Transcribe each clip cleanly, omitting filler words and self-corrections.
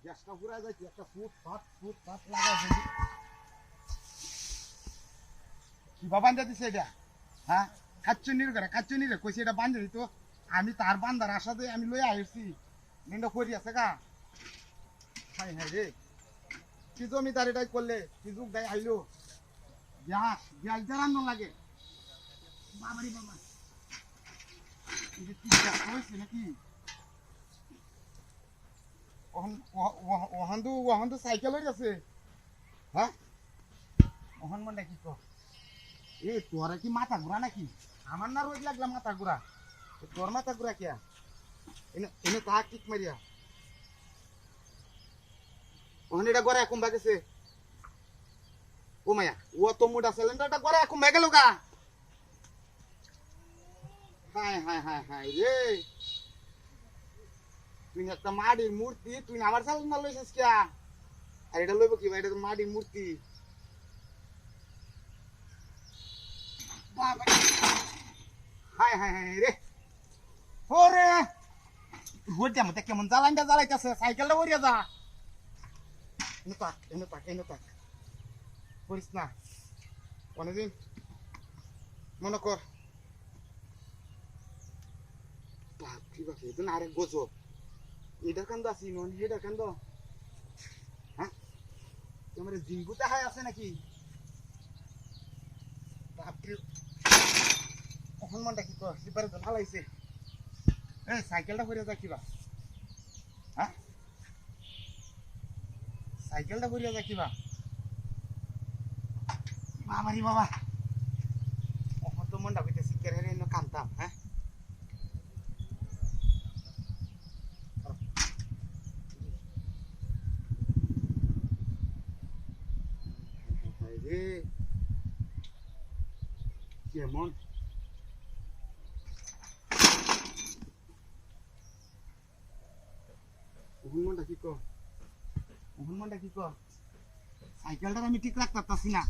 গ্যাসটা পুরা যাইছে একটা ফুট ফাট লাগা বলি কি বাবান্দা দিছে এটা হ্যাঁ কাচ্চুনির করে কাচ্চুনিরে কইছে এটা বান্ধে দিত আমি তার বান্দার আশাতে আমি লই আইছি নিন্দা করি আছে গা হাই হাই রে কি জমিদার এটাই করলে কি যুগ গাই আইলো গ্যাস গ্যাস জ্বালানো লাগে বাবারি বাবা এটা কি গ্যাস হয়েছে নাকি ওহান তো সাইকেলের আছে হ্যাঁ ওহান মানে কি কর এ তোরা কি মাথা ঘুরা নাকি আমার না রোজ লাগলাম মাথা ঘুরা তোর মাথা ঘুরা কে এনে এনে তা কিক মারিয়া ওখানে এটা গড়া কুম্বা গেছে ও মায়া ও তো মুডা সিলিন্ডারটা গড়া কুম্বা গেল গা হায় হায় হায় হায় রে তুই একটা মাটির মূর্তি তুই আমার সিলিন্ডার লইছিস কে আর এটা লইব কি ভাই এটা তো মাটির মূর্তি বাবা হায় হায় হায় রে ওরে হোটা মতে কেমন জ্বালাইটা জ্বালাইতেছে সাইকেলটা ওরিয়া যা এনে তাক করিস না অনেকদিন মনে কর বাপরি বাপ এদিন আরেক গজব এটার কান্দ আছি নন হেটার কান্দ হ্যাঁ তোমার জিঙ্গুতে হাই আছে নাকি বাপরি এখন মনটা কি কর সিপারে তো ভালো হয়েছে এই সাইকেলটা করিয়া যা কিবা হ্যাঁ সাইকেলটা করিয়া যা কিবা বাবারি বাবা ওখান তো মনটা কইতে শিখে রে কান্তাম হ্যাঁ রে কেমন মনটা কি কর সাইকেলটা আমি ঠিক রাখতে পারতাছি না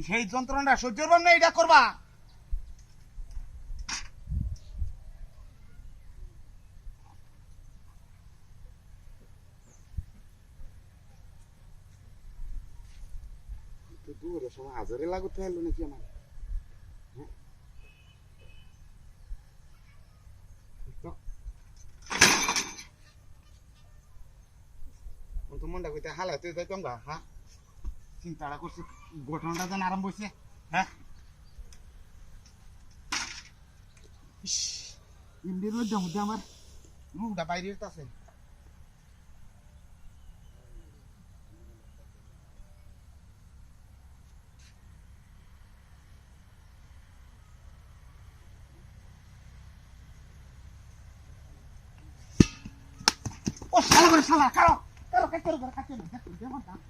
সেই যন্ত্রণাটা সহ্য করবাম না এটা করবা দূরে সময় হাজারে লাগুতে হলো নাকি আমার তো মনটা কইতে হালাতে যাইতাম গা হ্যাঁ চিন্তাটা করছি ঘটনাটা যেন আরম্ভ হয়েছে হ্যাঁ ইন্ডিয়ার মধ্যে আমার মুখটা বাইরে আছে ও শালা করে শালা কারো কারো কারো কারো